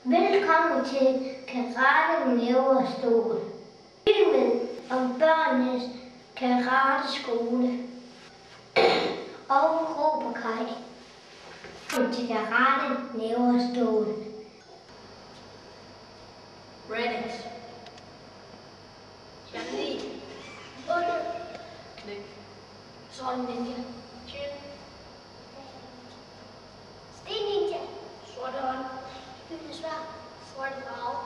Velkommen til Karate Næverstol. Filmen om børnenes karateskole og Cobra Kai. Velkommen til Karate Næverstol. Ready. Janni. Under. Knæk. Sådan ninja. Chin. Sten ninja. Sorte hånd. Hyldesvær. Sorte drage.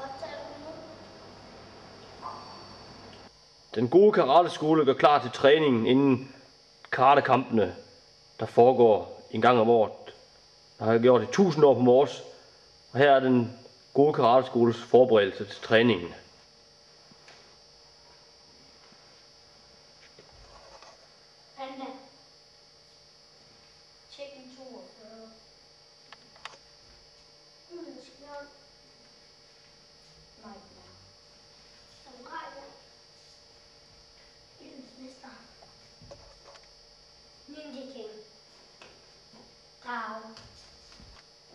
Optager du nu? Den gode karateskole gør klar til træningen inden karatekampene, der foregår en gang om året. Der har jeg gjort det 1000 år på Mors, og her er den gode karateskoles forberedelse til træningen. Panda. Chicken 42. Skjold. Nej. Samurai. Ildens mester. Ninja King. Tao.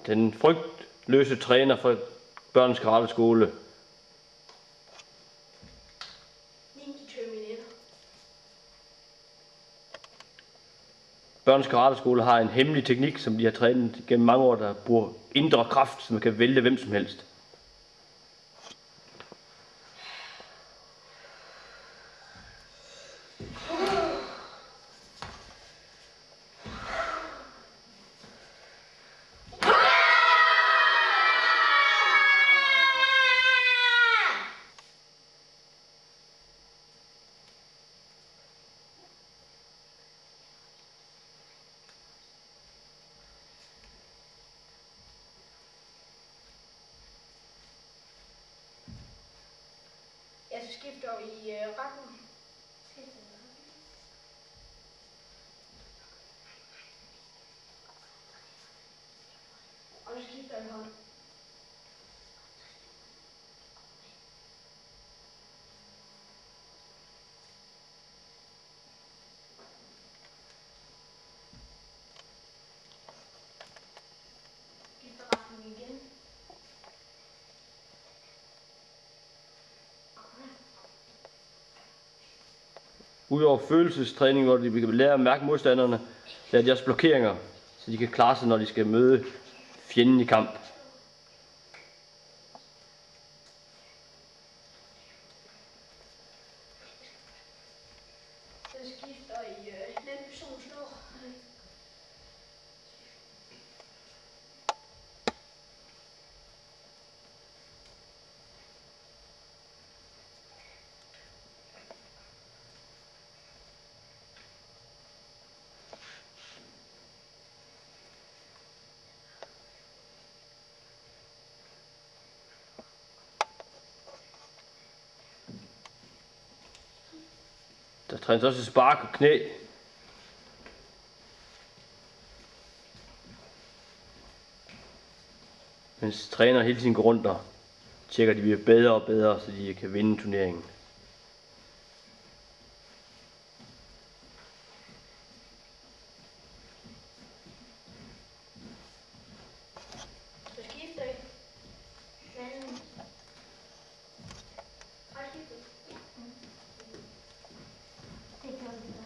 Den frygtløse træner for børnens karateskole, Ninja Terminator. børnens karateskole har en hemmelig teknik, som de har trænet gennem mange år, der bruger indre kraft, som kan vælte hvem som helst. Jeg skifter i retten. Og så skifter jeg hånd. Skifter retten igen. Udover følelsestræning, hvor de kan lære at mærke modstanderne, lære deres blokeringer, så de kan klare sig, når de skal møde fjenden i kamp. Så skifter i den person slår. Der trænes også spark og knæ. Mens træneren hele tiden går rundt og tjekker, at de bliver bedre og bedre, så de kan vinde turneringen. Så skifter I. Men... Har I skiftet? Det gør vi da.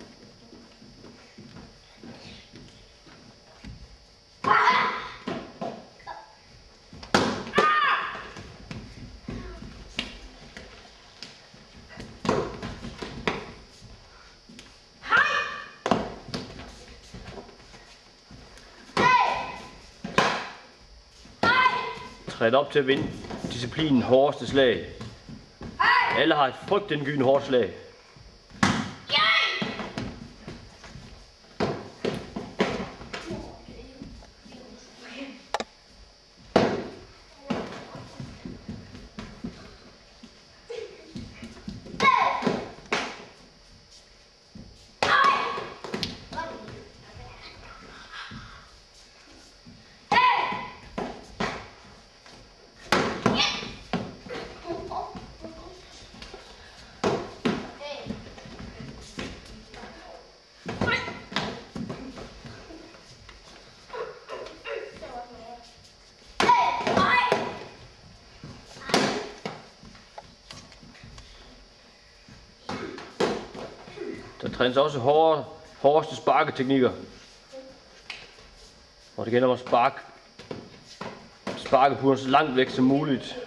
Træt op til at vinde disciplinen hårdeste slag. Alle har et frygtindgydende hårdt slag. trænes også hårdeste sparketeknikker. Og det gælder om at sparke puren så langt væk som muligt.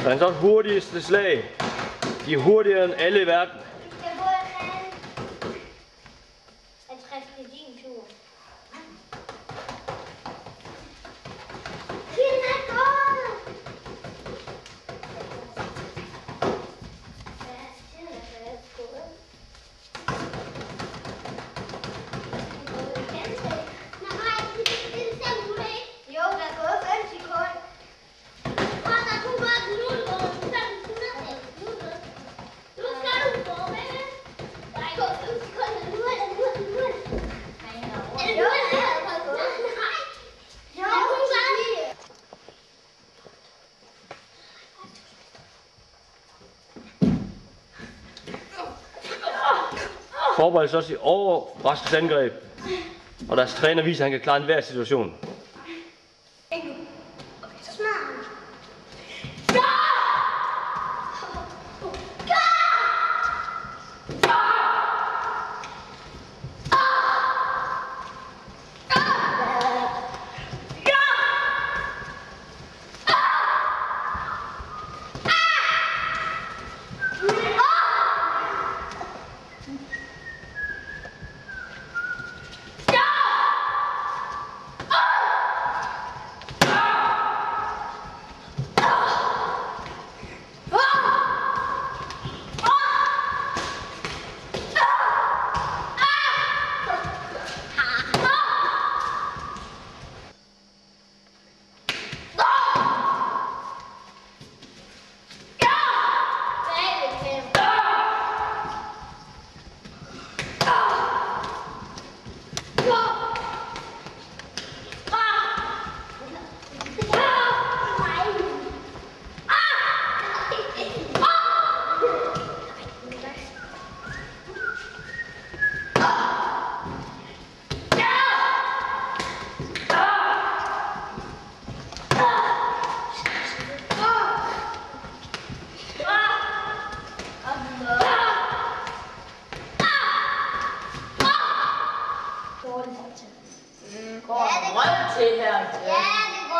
Hans hurtigste slag. De er hurtigere end alle i verden. Jeg må have en 60 til din tur. Tiden er gået! Ja, tiden er gået. Nej, det stemmer du ikke. Jo, der er gået 5 sekunder. Forberedes også i overraskelsesangreb, og deres træner viser, at han kan klare enhver situation.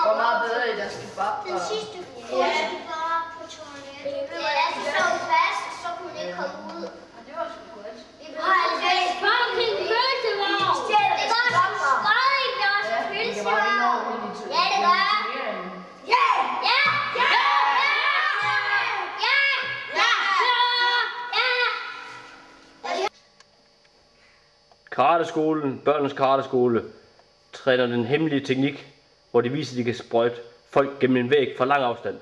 Hvor meget bedre I der skal bare... Den sidste skulle bare på toilettet. Ja, så stod fast, så kunne den ikke komme ud. Det var sgu godt. Det var fucking pølsevogn! Det var stadig deres pølsevogn! Ja, det gør. Ja! Ja! Ja! Ja! Ja! Ja! Ja! Karateskolen, børnenes karateskole, træner den hemmelige teknik, hvor de viser, at de kan sprøjte folk gennem en væg fra lang afstand.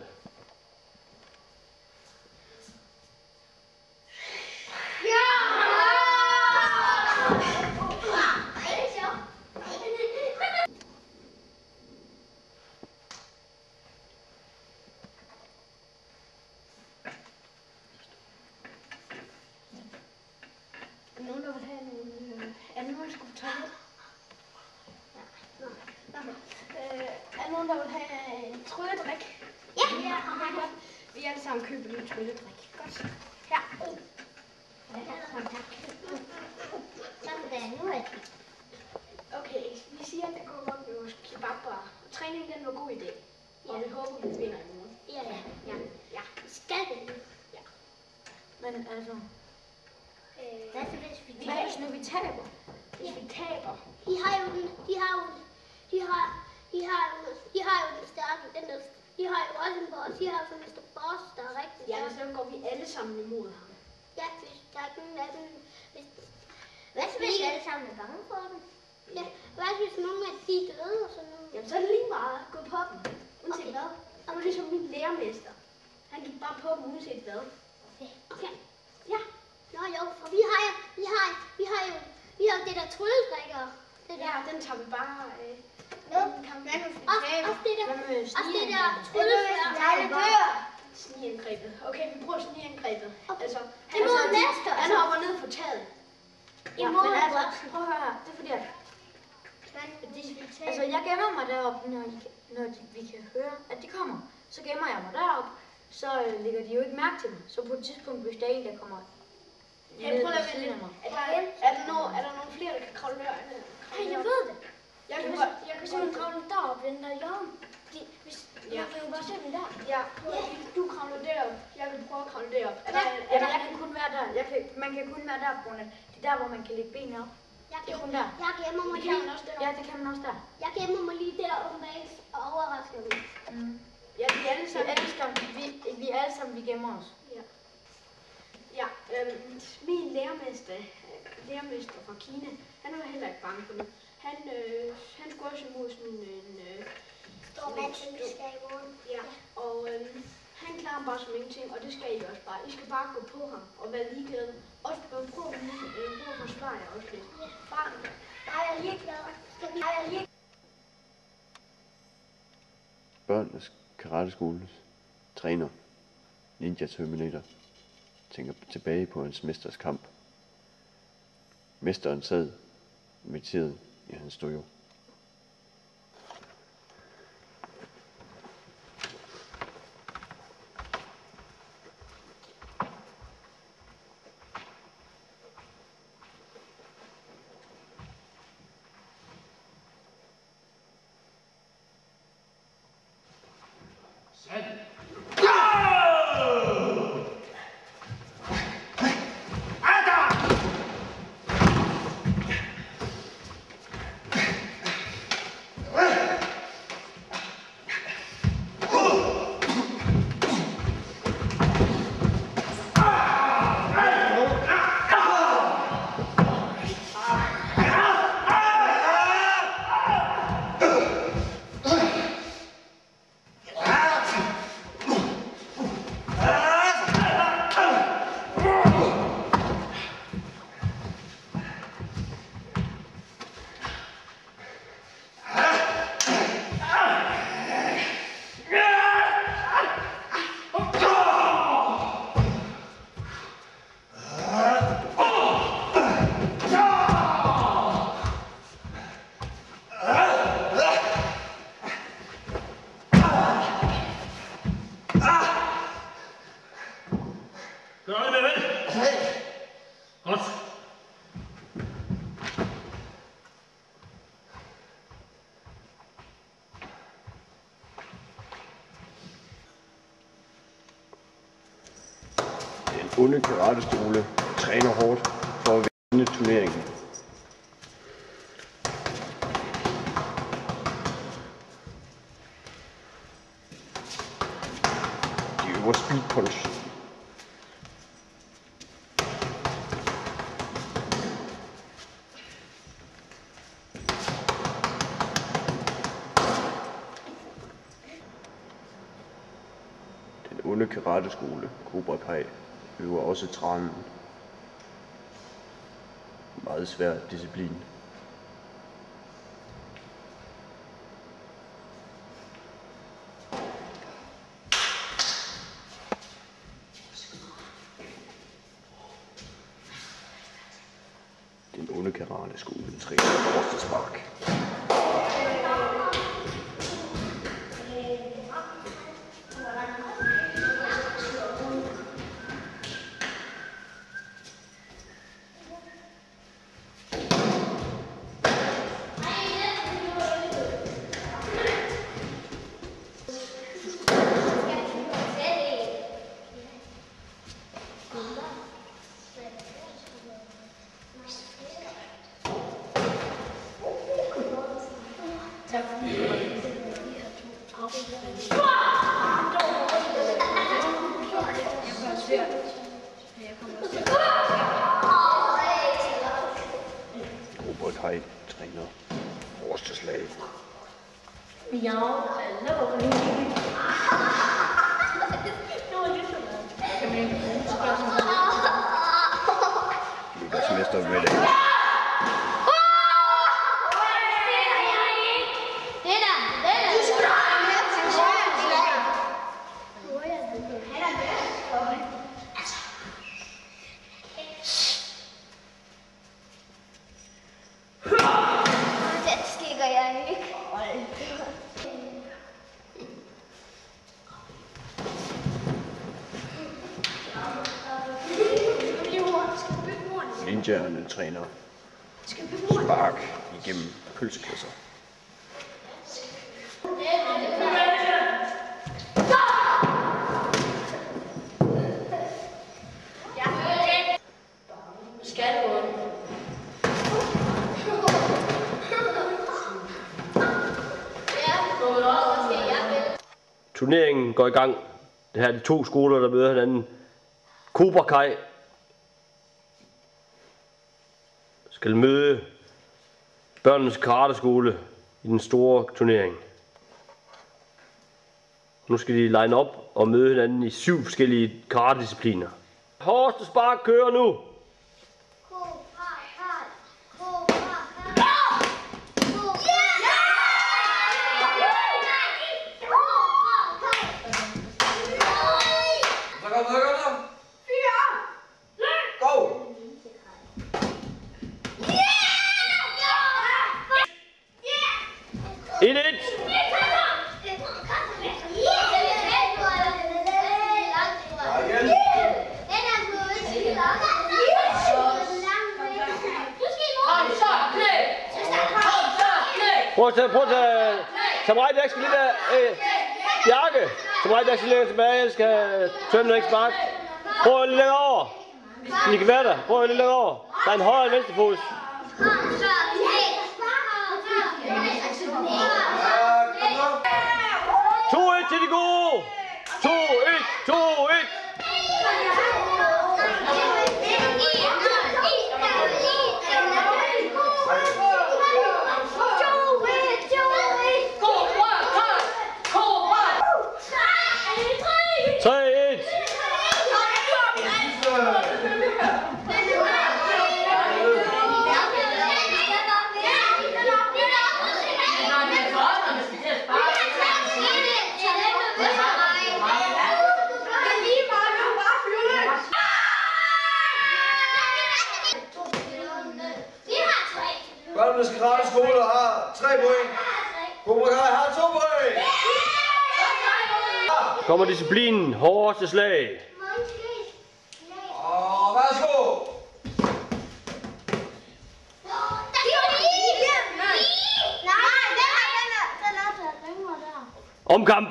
Nogen, der vil have nogle... Er der nogen, der skulle på toilet? Er der nogen, der vil have en trylledrik? Ja, godt. Vi alle sammen køber en trylledrik. Godt. Her. Okay, vi siger, at det går godt med vores kebabbar. Træningen den var en god idé. Og vi håber, vi vinder i morgen. Ja. Skal det? Ja. Men altså... Hvad så hvis vi Hvad hvis nu vi taber? Hvis vi taber? De har jo den stærke, de har jo også en boss, de har jo sådan en stor boss, der er rigtig Ja, stærk. så går vi alle sammen imod ham. Ja, hvis der er ikke nogen af dem. Hvad så hvis alle sammen er bange for dem? Ja, hvad hvis nogle af de er døde og sådan noget? Jamen så er det lige meget at gå på dem. Uanset hvad. Og det er ligesom min lærermester. Han gik bare på dem uanset hvad. Okay. Ja. Nå jo, for vi har jo det der trylledrikker. Ja, den tager vi bare... Også det der trylledrikker. Snigeangrebet. Okay, vi prøver snigeangrebet. Altså, han hopper ned på taget. Ja, men altså, prøv at høre her. Det er fordi, at... Altså, jeg gemmer mig deroppe, når vi kan høre, at de kommer. Så gemmer jeg mig deroppe. Så lægger de jo ikke mærke til mig. Så på et tidspunkt, hvis der er en, der kommer ned ved siden af mig. Er der nogen flere, der kan kravle døren? Nej, jeg ved det. Jeg kan Hvis man kravler derop, den der hjørne. Man kan jo bare se den der. Ja, du kravler derop. Jeg vil prøve at kravle derop. Jeg kan kun være der. Man kan kun være der på grund af, det er der, hvor man kan lægge benene op. Det er kun der. Jeg gemmer mig Det kan man også der. Ja, det kan man også der. Jeg gemmer mig lige deroppe bag og overrasker dem. Ja, vi alle sammen, vi gemmer os. Ja, min lærermester fra Kina, han var heller ikke bange for det. Han skulle også imod sådan en Stor mand, som vi skal i morgen. Ja, og han klarer ham bare som ingenting, og det skal I også bare. I skal bare gå på ham og være ligeglade. Også prøv at forsvare jer også lidt. Bare, Der er jeg ligeglad. Børnenes karateskoles træner, Ninja Terminator, tænker tilbage på hans mesters kamp. Mesteren sad mediteret i hans dojo. Onde karateskole træner hårdt for at vinde turneringen. De øver speed punch. karateskole, Cobra Kai, øver også tranen. Meget svær disciplin. Den onde karateskole træner brystspark. Cobra Kai træner brystslag. Mester med det. Ninjaerne træner spark igennem pølsekasser. Turneringen går i gang. Det her er de 2 skoler, der møder hinanden. Cobra Kai skal møde børnenes karateskole i den store turnering. Nu skal de line op og møde hinanden i 7 forskellige karatediscipliner. Hårdeste spark kører nu. Prøv at tage Samurai Jack skal lige der jakke. Samurai Jack skal lige tilbage. Jeg skal tømme ikke spark. Prøv at lægge over. I kan være der. Prøv at lægge over. Der er en højre og en venstre fod. 2-1 til de gode. 2-1, 2-1. Børnenes karateskole har 3 point. Cobra Kai har 2 point. Kommer disciplinen hårdeste slag. Og værsgo. Omkamp.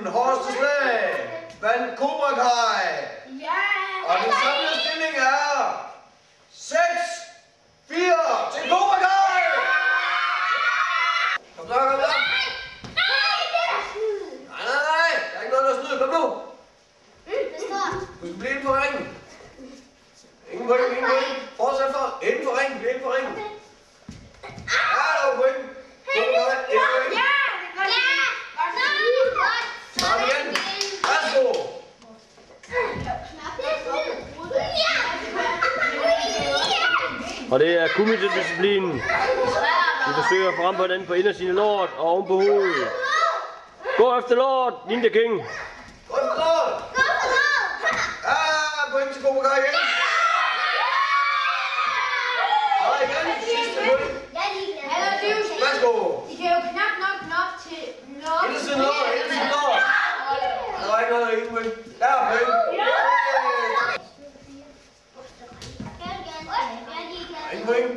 den hårdeste slag vandt Cobra Kai. Og den samlede stilling er 6-4 til Cobra Kai. Kom så, kom så. Nej, der er ikke noget, der snyder. Kom nu. Du skal blive inden for ringen. Ingen point, ingen point. Fortsæt for. Inden for ringen, inden for ringen. Ja, der var point. Cobra Kai, inden for ringen. Start igen. Værsgo. Og det er kumidisciplinen. Vi forsøger at forramme den på indersiden af lort og oven på hovedet. Gå efter lort, Ninja King. Gå efter lort. Ja, point til Cobra Kai igen. Og igen, sidste point. Værsgo. I kan jo knap nok til lort. Indersiden lort, indersiden lort. Der var ikke noget, ingen point. Der er point. Ingen point.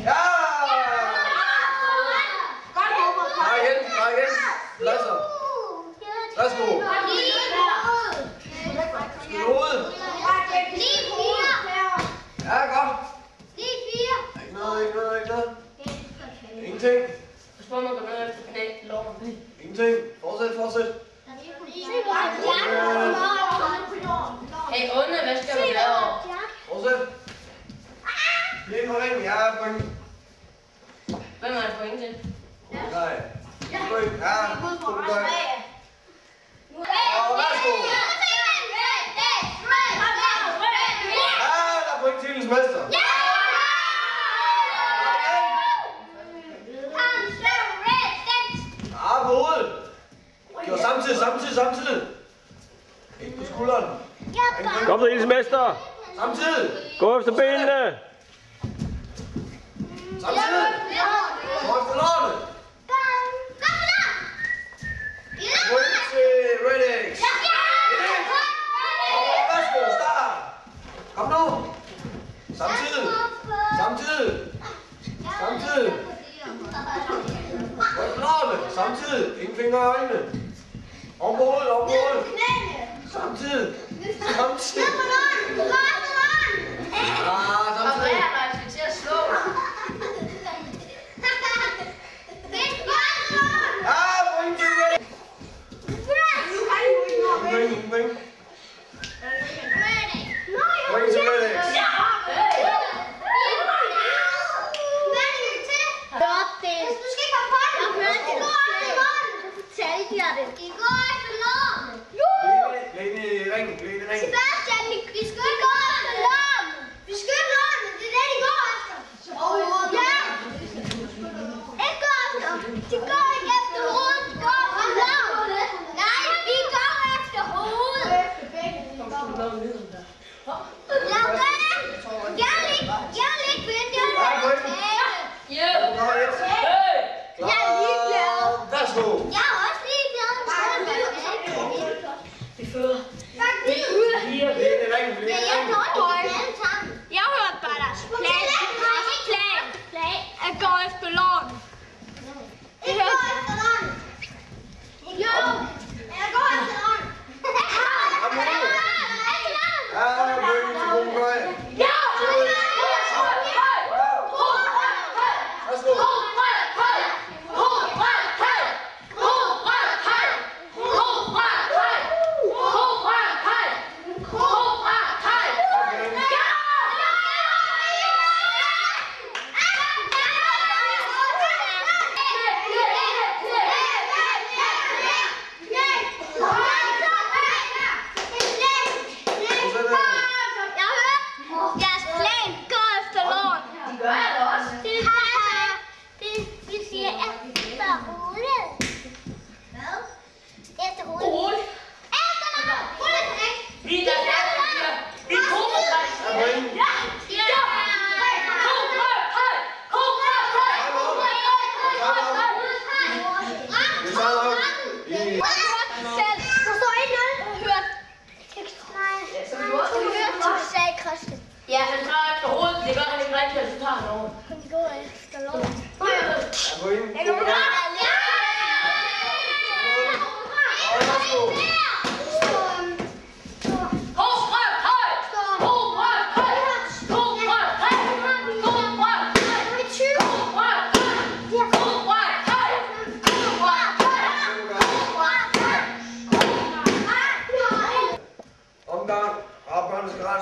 Ja! Drej igen, drej igen. Pladser. Værsgo. Skal du ud? Ja, godt. Ikke noget. Ingenting. Ingenting. Fortsæt. Hey, Onde, hvad skal vi lave? Fortsæt. Lige på ringen, ja, point. Hvem er det point til? Nej. Point, ja, point. Og værsgo. Ja, der er point til hendes mester. Ja, på hovedet. Gjorde samtidig. Ikke på skulderen. Kom så, hendes mester. Samtidig. Gå efter benene. Samtidig. Gå efter lortet. Point til Redix. Og værsgo, start. Kom nu. Samtidig. Gå efter lortet. Samtidig. Ingen fingre i øjnene. Oven på hovedet. Samtidig. Jeg skal til at slå. Point til Redix. Ingen point. Point til Redix. Lene i ringen. Sebastian, vi skal gå efter lån. Vi skal ikke låne, det er det, de går efter. Ja. Ikke gå efter. De går ikke efter hovedet, de går efter lån. Nej, vi går efter hovedet. Jeg gør det. Jeg er lidt vindig. Jeg er ligeglad. Værsgo. Jeg er også ligeglad. Vi fører.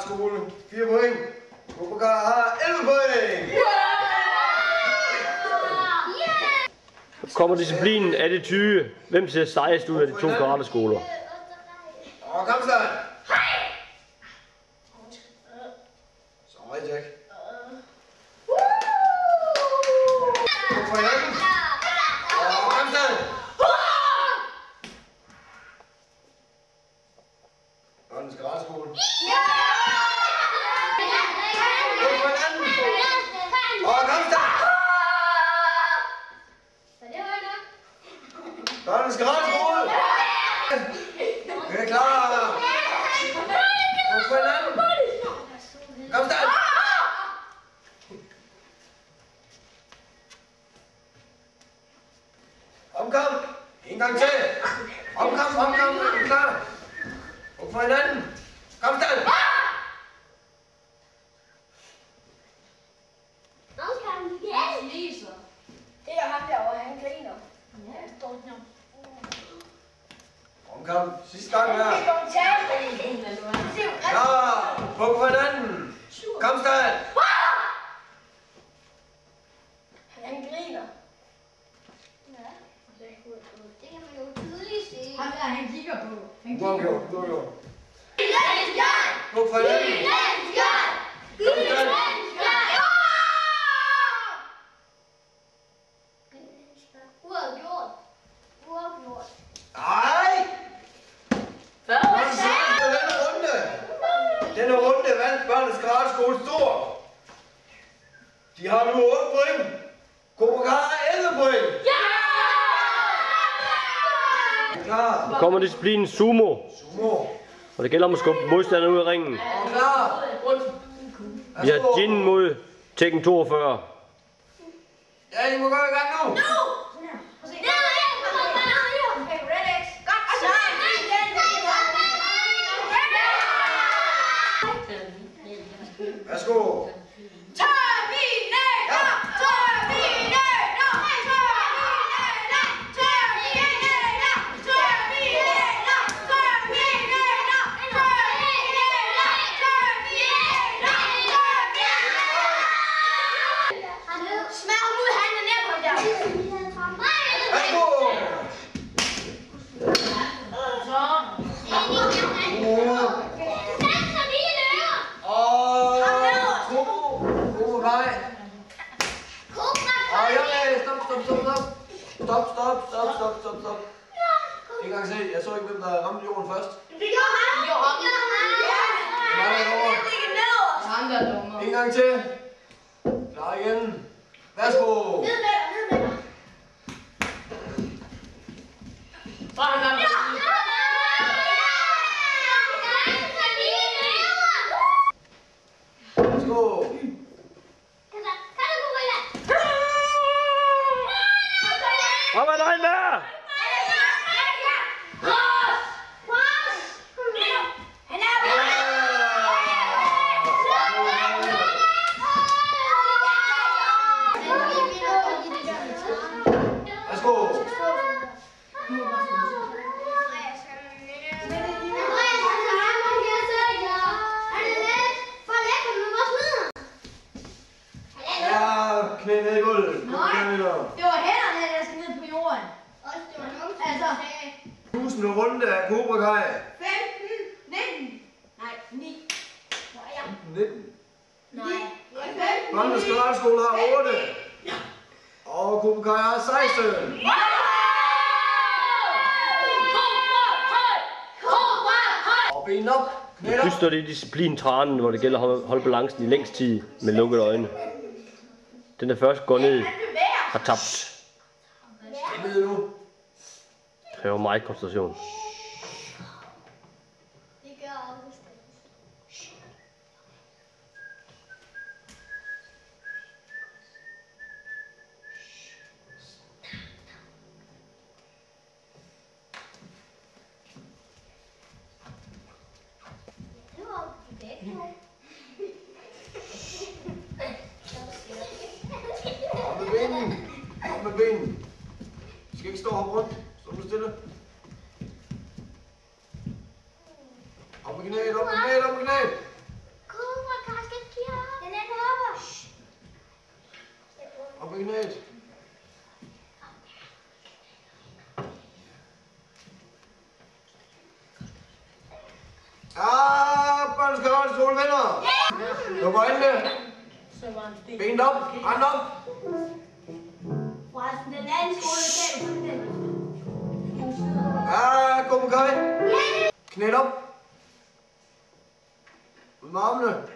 Karatskole 4 point. Cobra Kai har 11 point. Så kommer disciplinen attitude. Hvem ser sejest ud af de 2 karateskoler? Og kom så. Så rigtig Jack. Kom for hinanden. Og kom så. Børnenes karateskole. Kom for hinanden. Og kom så. Børnenes karateskole. Vi er klar. Kom for hinanden. Kom så. Omkom. En gang til. Omkom. Klar. Kom for hinanden. Kom så. Det er ham derovre, han griner. Omkom. Sidste gang her. Klar. Kom for hinanden. Kom så. Han griner. Det kan man jo tydeligt se. Ham der, han kigger på. Uafgjort. Kom for hinanden. Kom så. Uafgjort. Nej! Denne runde vandt Børnenes Karateskole stor. De har nu 8 point. Cobra Kai har 11 point. Klar. Så kommer disciplinen sumo. Sumo. Og det gælder om at skubbe modstanderen ud af ringen. Og klar. Vi har Jin mod Tekken 42. Ja, I må gå i gang nu. Værsgo. Stop. En gang til. Jeg så ikke, hvem der ramte jorden først. En gang til. Klar igen. Værsgo. Værsgo. Kom med dig der! Knæ ned i gulvet. Det var hænderne, der skal ned på jorden. Altså. 1000 runde af Cobra Kai. 15, 19. Nej, 9. 19. Nej. Børnenes Karateskole har 8. Og Cobra Kai har 16. Og ben op. Knæ op. Dyster det i disciplintranen, hvor det gælder om at holde balancen i længst tid med lukkede øjne. Den der først går ned, har tabt. Ned nu. Kræver meget koncentration. Det gør August. Det var begge to. Op med benene. Du skal ikke stå og hoppe rundt. Stå nu stille. Op med knæet. Karlsskole, venner! Luk øjnene. Ben op. Rand op. Forresten, den anden skole gav fuldstændig. Ja, gå på køj. Knæt op. Ud med armene.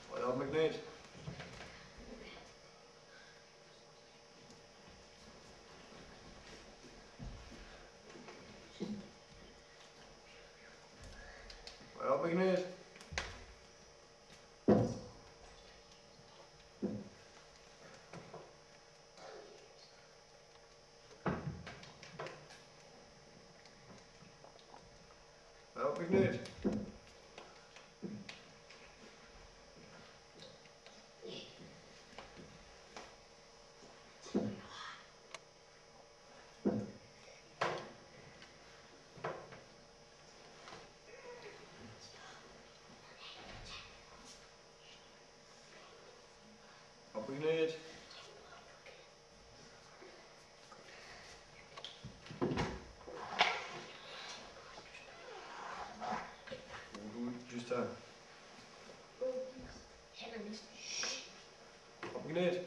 Hold op med knæet. Hold op med knæet. Hold op med knæet. Op på knæet. Just her. Op på knæet.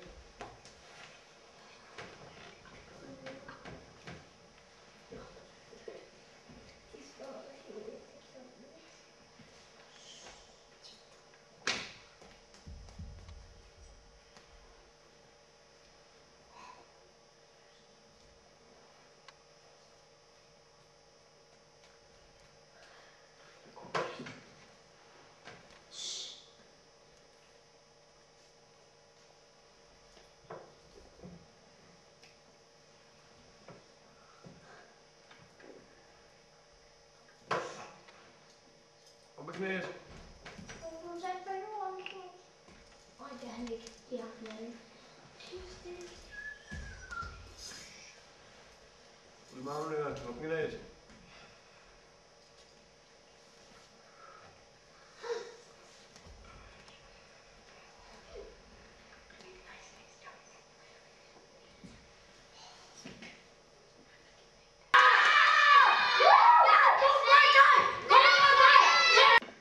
Op på knæet. Det er han ikke. Det er han ikke. Ud med armene. Op på knæet.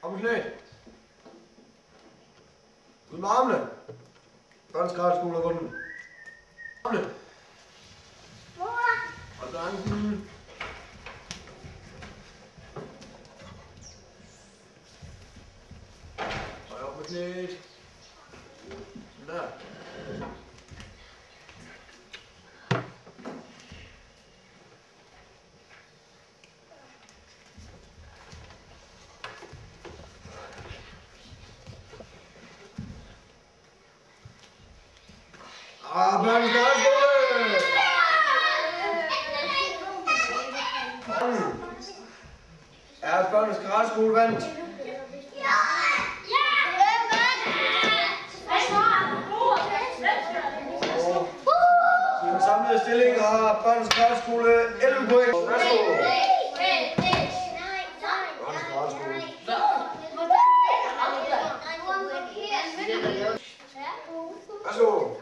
Op på knæet. Ud med armene. Børns Karlsskole har vundet. Armene. Og så anklen. Og op med knæet. Sådan der. Børns Karlsskole! Er Børns Karlsskole vandt? I den samlede stilling har Børns Karlsskole 11 point. Værsgo. Børns Karlsskole. Værsgo.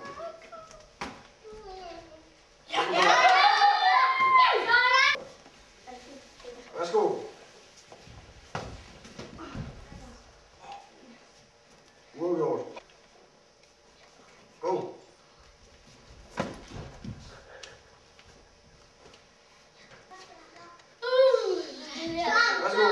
Værsgo. Uafgjort. Go. Værsgo.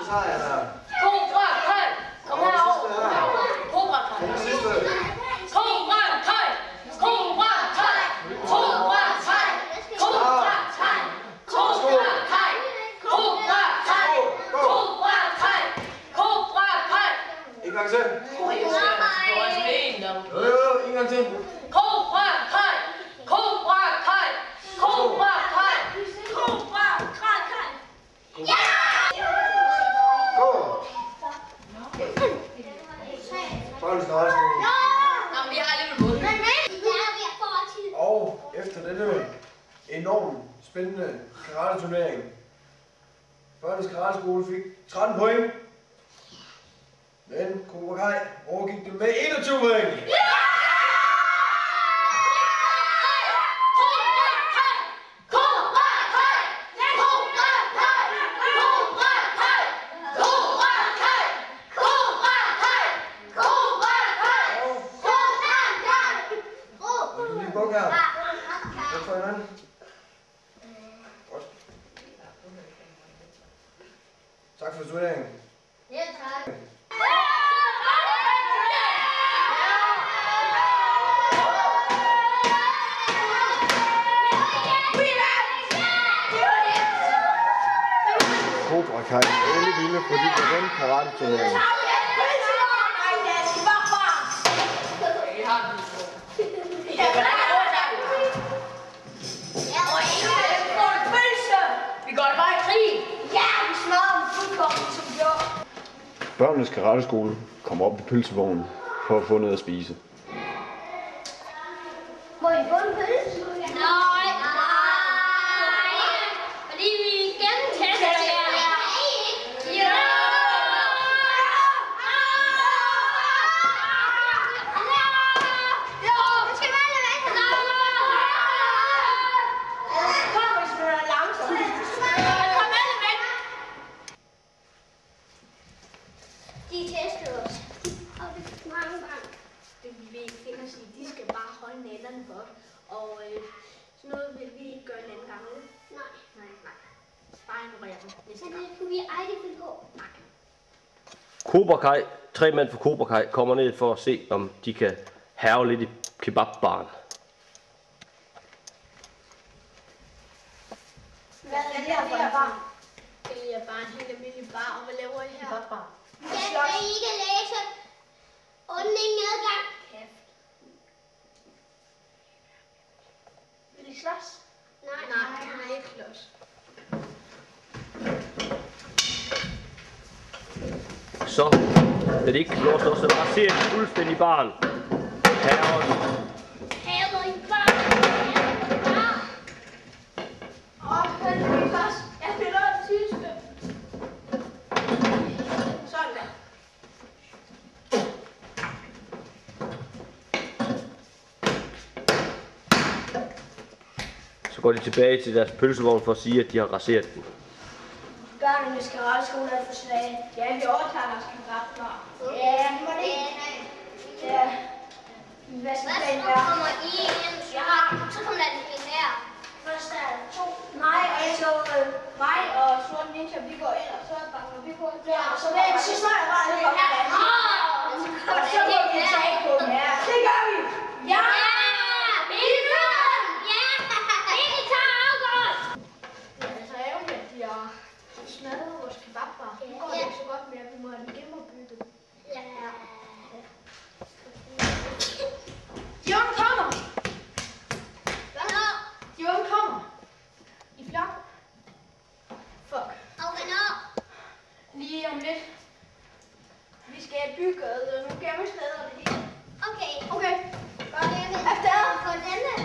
Så er jeg der. Kom herover. Den sidste. En gang til. En gang til. Go. Børns Karlsskole. Vi har enormt spændende karate-turnering. Børnenes karateskole fik 13 point. Men Cobra Kai overgik dem med 21 point. Tak for turneringen. Ja, tak. Cobra Kai er alle vilde, fordi de vandt karate-turneringen. Børnenes karateskole kommer op i pølsevognen for at få noget at spise. Må I få en pølse? Nej. Fordi vi gentester jer. Ja. Jo, det skal være lidt væk. Kom, hvis du er langsomt. Kom alle væk. De testede os. Og det er mange gange. Det vil vi ikke finde os i. De skal bare holde nælderne godt. Og sådan noget vil vi ikke gøre en anden gang. Nej. Bare ignorere dem næste Men gang. det kunne vi aldrig finde på. Cobra Kai, 3 mand fra Cobra Kai, kommer ned for at se, om de kan hærge lidt i kebabbaren. Hvad er det her for en bar? Det er bare en helt almindelig bar. Og hvad laver I her? Jeg skal ikke læse. Unding nedgang. Vil I slås? Nej, jeg vil ikke slås. Så, da de ikke kan slå så bare ser de fuldstændig barn. Hærger den. Haver I bare. Jeg spiller det tyske. Sådan der. Så går de tilbage til deres pølsevogn for at sige, at de har raseret den. Børnenes karateskole er for svage. Ja, vi overtager deres karatbar. Ja, må det. Ja. Hvad skal planen være? Kommer I ind? Ja, så kommer der en her. Først er 2. Nej, altså mig og Sort Ninja, vi går ind, og så banker vi på. Ja, og så den sidste er bare lidt op ad. Og så må vi tage på dem. Ja, det gør vi. Ja! Altså ærgerligt, at de har smadret vores kebabbar. Nu går det ikke så godt mere, vi må have den genopbygget. De unge kommer! De unge kommer! I flok. Fuck. Lige om lidt. Vi skal have bygget nogle gemmesteder og det hele. Okay. Okay. Efter. Hvordan er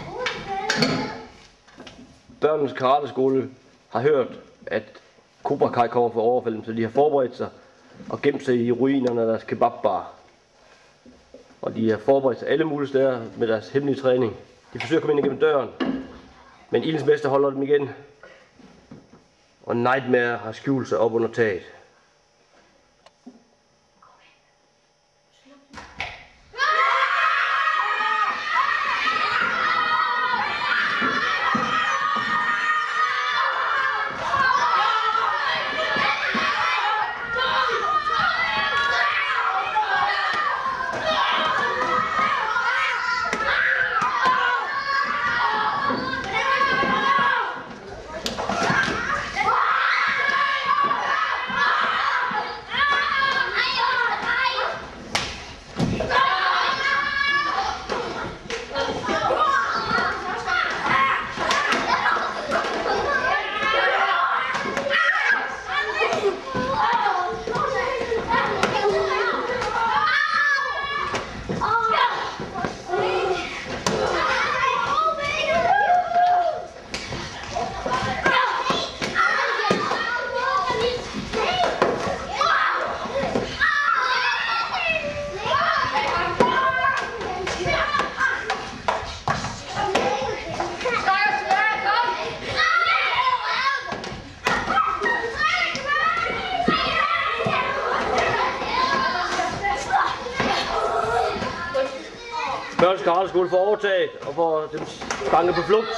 Børnenes karateskole har hørt, at Cobra Kai kommer for at overfalde dem, så de har forberedt sig og gemt sig i ruinerne af deres kebabbar. Og de har forberedt sig alle mulige steder med deres hemmelige træning. De forsøger at komme ind igennem døren, men Ildens Mester holder dem igen. Og Nightmare har skjult sig op under taget. Børns Karateskole får overtaget og får dem banket på flugt.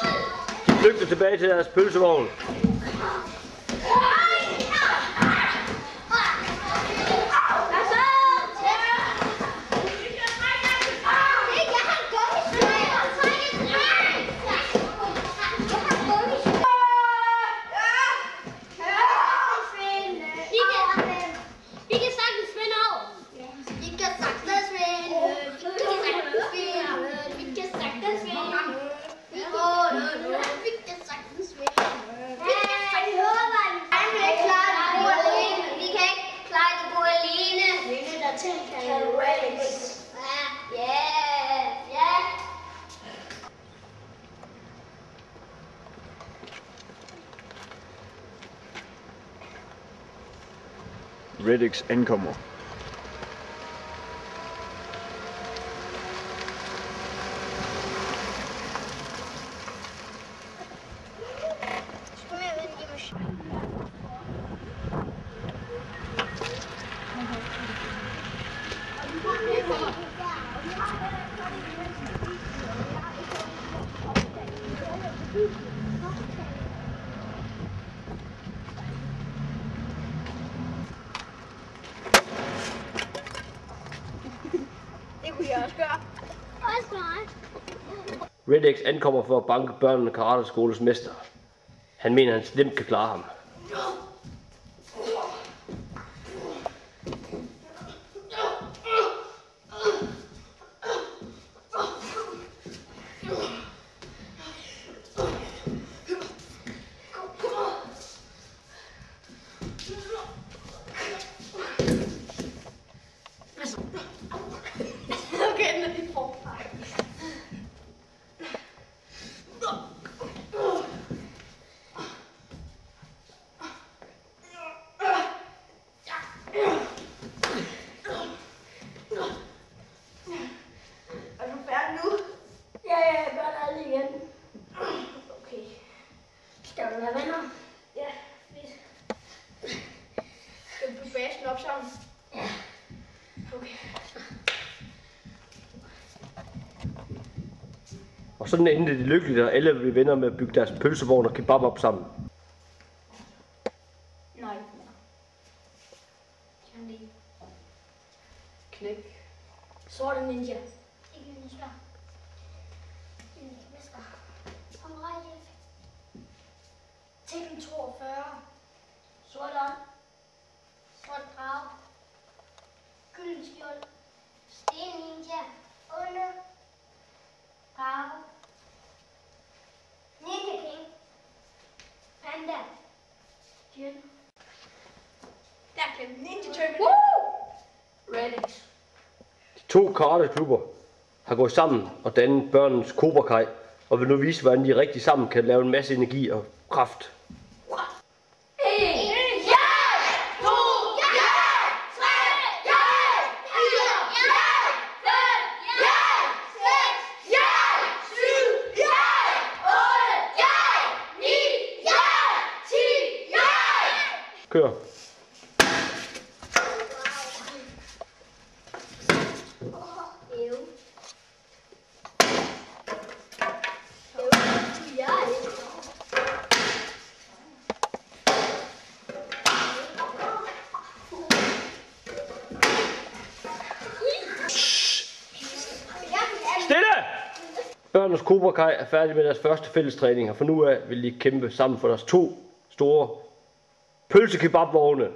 De flygter tilbage til deres pølsevogn. Reddix ankommer. Reddix ankommer for at banke børnene Karateskoles mester. Han mener, at han slemt kan klare ham. Og sådan endte det lykkeligt, og alle blev venner med at bygge deres pølsevogn og kebab op sammen. Nej. Candy. Knæk. Sorte ninja. Ikke ninja. Mester. Omrejde. Tekken 42. Sort ånd. Sort drag. Gylden skjold. Sten ninja. Onde. Drage. Ninja King. Panda. Djøn. Der kan Ninja Turtle. Reddix. De to karateklubber har gået sammen og dannet børnenes Cobra Kai, og vil nu vise, hvordan de rigtig sammen kan lave en masse energi og kraft. Kør. Stille! Børnenes Cobra Kai er færdige med deres første fællestræning, og fra nu af vil de kæmpe sammen for deres to store pølsekebabvogne.